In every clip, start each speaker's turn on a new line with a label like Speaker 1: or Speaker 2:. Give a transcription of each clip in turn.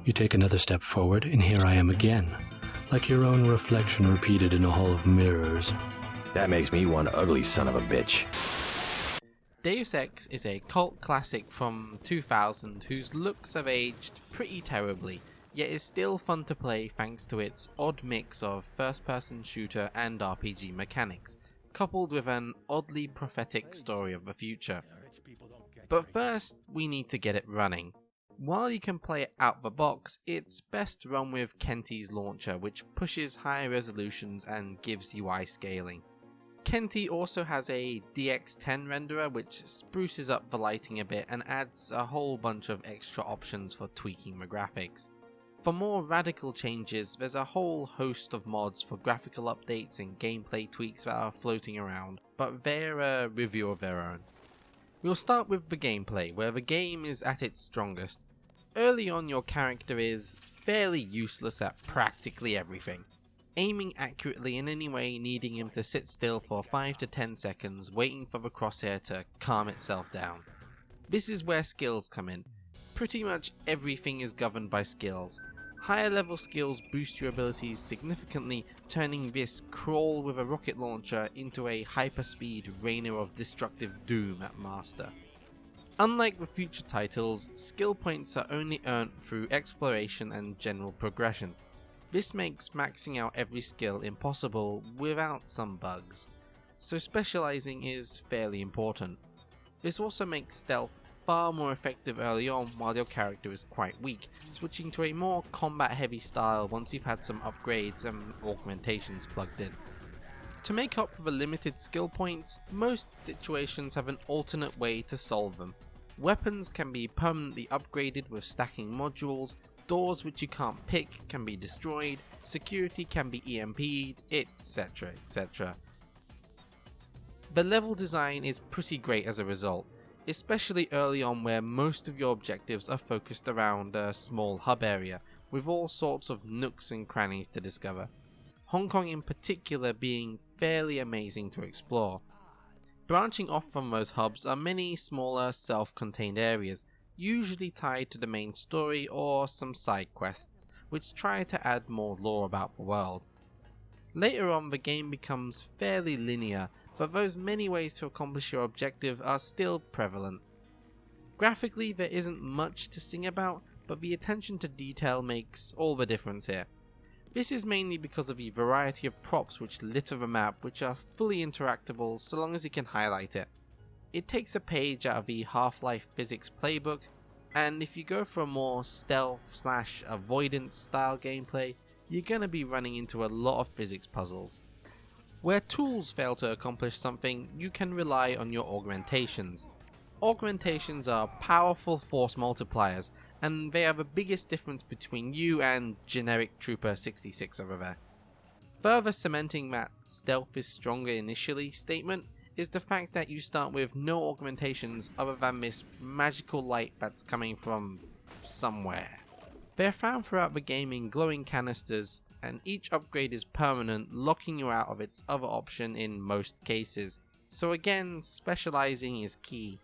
Speaker 1: You take another step forward, and here I am again, like your own reflection repeated in a hall of mirrors.
Speaker 2: That makes me one ugly son of a bitch.
Speaker 3: Deus Ex is a cult classic from 2000 whose looks have aged pretty terribly, yet is still fun to play thanks to its odd mix of first-person shooter and RPG mechanics, coupled with an oddly prophetic story of the future. But first, we need to get it running. While you can play it out the box, it's best run with Kenti's launcher, which pushes higher resolutions and gives UI scaling. Kenti also has a DX10 renderer which spruces up the lighting a bit and adds a whole bunch of extra options for tweaking the graphics. For more radical changes, there's a whole host of mods for graphical updates and gameplay tweaks that are floating around, but they're a review of their own. We'll start with the gameplay, where the game is at its strongest. Early on, your character is fairly useless at practically everything, aiming accurately in any way needing him to sit still for 5 to 10 seconds waiting for the crosshair to calm itself down. This is where skills come in. Pretty much everything is governed by skills. Higher level skills boost your abilities significantly, turning this crawl with a rocket launcher into a hyperspeed rainer of destructive doom at master. Unlike the future titles, skill points are only earned through exploration and general progression. This makes maxing out every skill impossible without some bugs, so specializing is fairly important. This also makes stealth far more effective early on while your character is quite weak, switching to a more combat heavy style once you've had some upgrades and augmentations plugged in. To make up for the limited skill points, most situations have an alternate way to solve them. Weapons can be permanently upgraded with stacking modules, doors which you can't pick can be destroyed, security can be EMP'd, etc, etc. The level design is pretty great as a result, especially early on where most of your objectives are focused around a small hub area, with all sorts of nooks and crannies to discover. Hong Kong in particular being fairly amazing to explore. Branching off from those hubs are many smaller self-contained areas, usually tied to the main story or some side quests, which try to add more lore about the world. Later on the game becomes fairly linear, but those many ways to accomplish your objective are still prevalent. Graphically there isn't much to sing about, but the attention to detail makes all the difference here. This is mainly because of the variety of props which litter the map, which are fully interactable so long as you can highlight it. It takes a page out of the Half-Life physics playbook, and if you go for a more stealth/avoidance style gameplay, you're gonna be running into a lot of physics puzzles. Where tools fail to accomplish something, you can rely on your augmentations. Augmentations are powerful force multipliers, and they are the biggest difference between you and generic Trooper 66 over there. Further cementing that stealth is stronger initially statement is the fact that you start with no augmentations other than this magical light that's coming from somewhere. They are found throughout the game in glowing canisters, and each upgrade is permanent, locking you out of its other option in most cases, so again, specializing is key.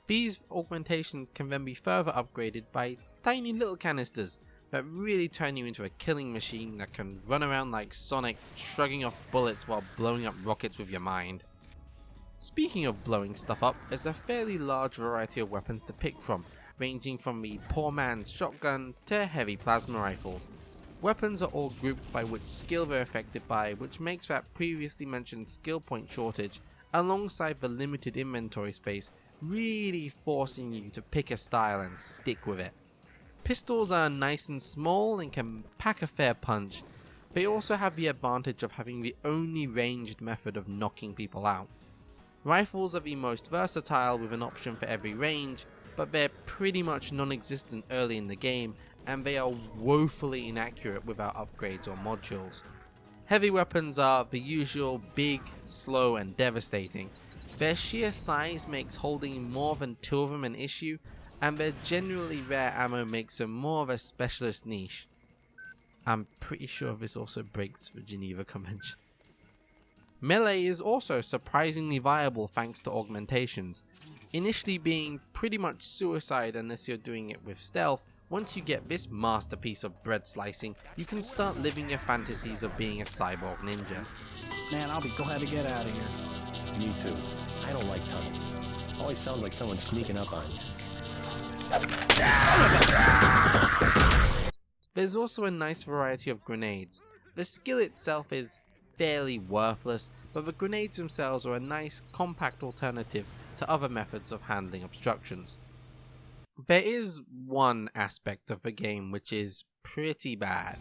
Speaker 3: These augmentations can then be further upgraded by tiny little canisters that really turn you into a killing machine that can run around like Sonic, shrugging off bullets while blowing up rockets with your mind. Speaking of blowing stuff up, there's a fairly large variety of weapons to pick from, ranging from the poor man's shotgun to heavy plasma rifles. Weapons are all grouped by which skill they're affected by, which makes that previously mentioned skill point shortage, alongside the limited inventory space, really forcing you to pick a style and stick with it. Pistols are nice and small and can pack a fair punch. They also have the advantage of having the only ranged method of knocking people out. Rifles are the most versatile with an option for every range, but they're pretty much non-existent early in the game, and they are woefully inaccurate without upgrades or modules. Heavy weapons are the usual big, slow and devastating. Their sheer size makes holding more than 2 of them an issue, and their generally rare ammo makes them more of a specialist niche. I'm pretty sure this also breaks the Geneva Convention. Melee is also surprisingly viable thanks to augmentations, initially being pretty much suicide unless you're doing it with stealth, Once you get this masterpiece of bread slicing, you can start living your fantasies of being a cyborg ninja.
Speaker 4: Man, I'll be glad to get out of here.
Speaker 2: Me too. I don't like tunnels. Always sounds like someone's sneaking up on you.
Speaker 3: There's also a nice variety of grenades. The skill itself is fairly worthless, but the grenades themselves are a nice, compact alternative to other methods of handling obstructions. There is one aspect of the game which is pretty bad.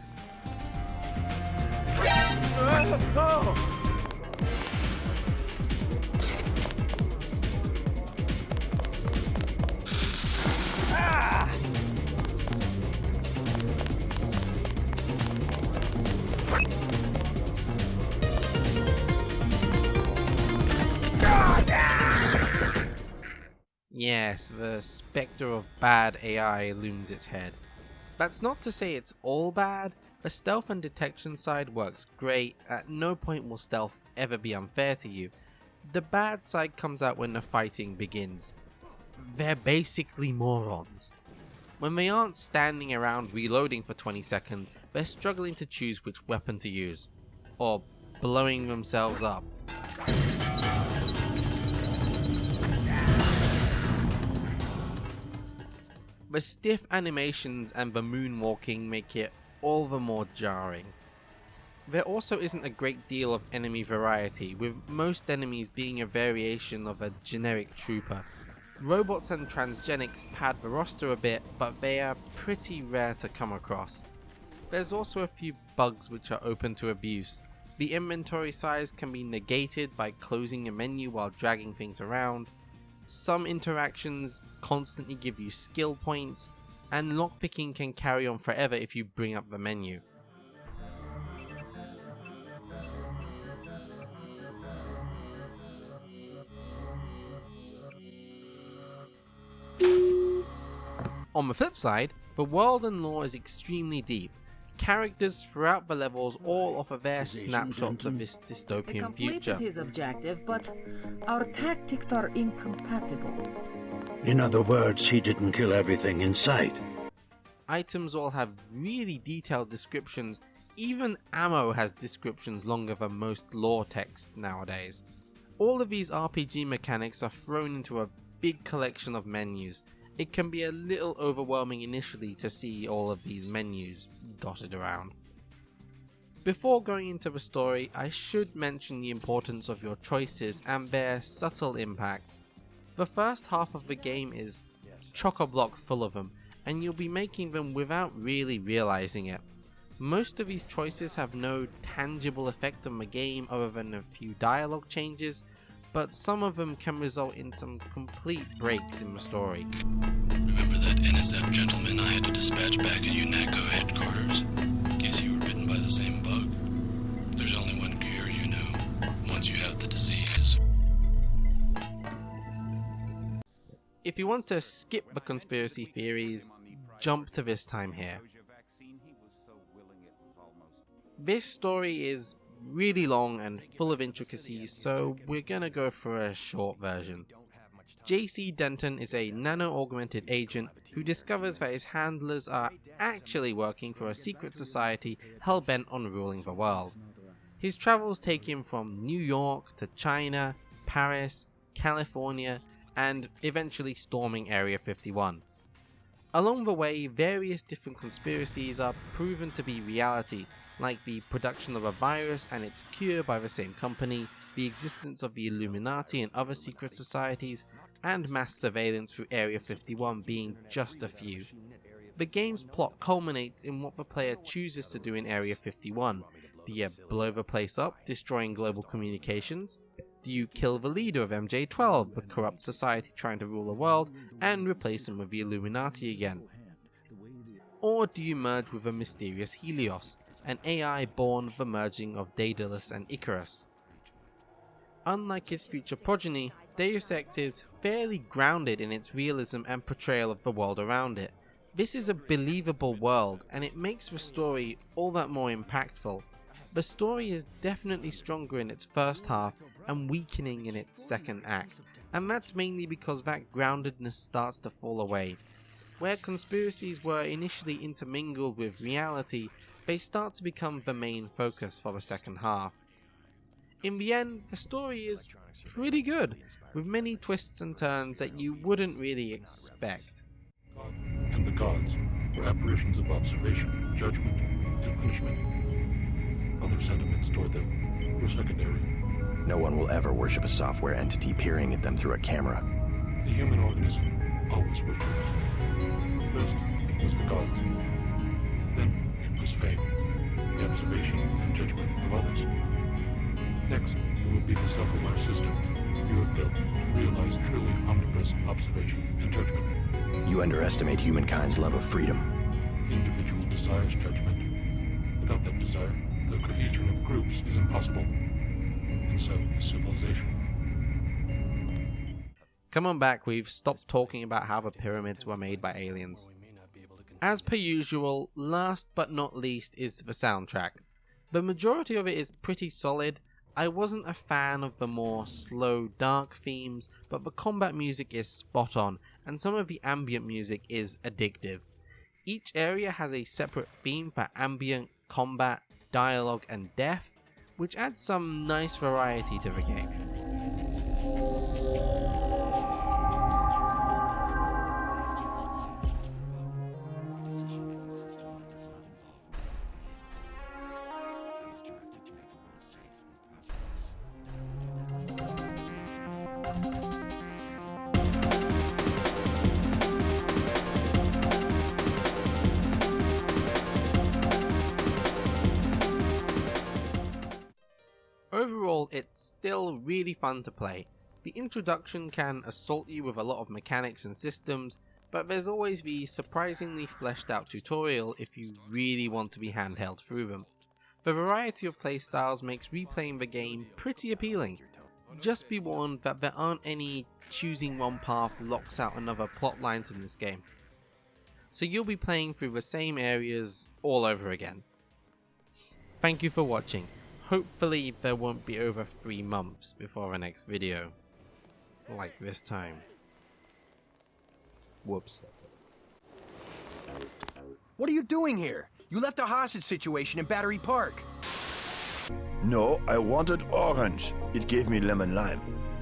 Speaker 3: Yes, the spectre of bad AI looms its head. That's not to say it's all bad. The stealth and detection side works great. At no point will stealth ever be unfair to you. The bad side comes out when the fighting begins. They're basically morons. When they aren't standing around reloading for 20 seconds, they're struggling to choose which weapon to use, or blowing themselves up. The stiff animations and the moonwalking make it all the more jarring. There also isn't a great deal of enemy variety, with most enemies being a variation of a generic trooper. Robots and transgenics pad the roster a bit, but they are pretty rare to come across. There's also a few bugs which are open to abuse. The inventory size can be negated by closing a menu while dragging things around. Some interactions constantly give you skill points, and lockpicking can carry on forever if you bring up the menu. On the flip side, the world and lore is extremely deep. Characters throughout the levels all offer their snapshots of this dystopian
Speaker 5: He completed
Speaker 3: future.
Speaker 5: his objective, but our tactics are incompatible.
Speaker 6: In other words, he didn't kill everything in sight.
Speaker 3: Items all have really detailed descriptions. Even ammo has descriptions longer than most lore text nowadays. All of these RPG mechanics are thrown into a big collection of menus. It can be a little overwhelming initially to see all of these menus dotted around. Before going into the story, I should mention the importance of your choices and their subtle impacts. The first half of the game is chock-a-block full of them, and you'll be making them without really realizing it. Most of these choices have no tangible effect on the game other than a few dialogue changes, but some of them can result in some complete breaks in the story.
Speaker 1: Remember that NSF gentleman I had to dispatch back at UNATCO headquarters? Guess you were bitten by the same bug. There's only one cure, you know, once you have the disease.
Speaker 3: If you want to skip the conspiracy theories, jump to this time here. This story is really long and full of intricacies, so we're gonna go for a short version. JC Denton is a nano-augmented agent who discovers that his handlers are actually working for a secret society hell-bent on ruling the world. His travels take him from New York to China, Paris, California, and eventually storming Area 51. Along the way, various different conspiracies are proven to be reality, like the production of a virus and its cure by the same company, the existence of the Illuminati and other secret societies, and mass surveillance through Area 51 being just a few. The game's plot culminates in what the player chooses to do in Area 51. Do you blow the place up, destroying global communications? Do you kill the leader of MJ-12, the corrupt society trying to rule the world, and replace him with the Illuminati again? Or do you merge with a mysterious Helios, an AI born of the merging of Daedalus and Icarus? Unlike its future progeny, Deus Ex is fairly grounded in its realism and portrayal of the world around it. This is a believable world, and it makes the story all that more impactful. The story is definitely stronger in its first half and weakening in its second act, and that's mainly because that groundedness starts to fall away. Where conspiracies were initially intermingled with reality, they start to become the main focus for the second half. In the end, the story is pretty good, with many twists and turns that you wouldn't really expect.
Speaker 7: And the gods were apparitions of observation, judgment, and punishment. Other sentiments toward them were secondary.
Speaker 8: No one will ever worship a software entity peering at them through a camera.
Speaker 7: The human organism always worshipped. First, it was the gods. Then it was fame, the observation and judgment of others. Next, it would be the self-aware systems you have built to realize truly omnipresent observation and judgment.
Speaker 8: You underestimate humankind's love of freedom.
Speaker 7: The individual desires judgment. Without that desire, the cohesion of groups is impossible. And so is civilization.
Speaker 3: Come on back, we've stopped talking about how the pyramids were made by aliens. As per usual, last but not least is the soundtrack. The majority of it is pretty solid. I wasn't a fan of the more slow, dark themes, but the combat music is spot on, and some of the ambient music is addictive. Each area has a separate theme for ambient, combat, dialogue, and death, which adds some nice variety to the game. Overall, it's still really fun to play. The introduction can assault you with a lot of mechanics and systems, but there's always the surprisingly fleshed out tutorial if you really want to be handheld through them. The variety of playstyles makes replaying the game pretty appealing. Just be warned that there aren't any choosing one path locks out another plot lines in this game. So you'll be playing through the same areas all over again. Thank you for watching. Hopefully there won't be over 3 months before the next video. Like this time. Whoops.
Speaker 9: What are you doing here? You left a hostage situation in Battery Park.
Speaker 10: No, I wanted orange. It gave me lemon lime.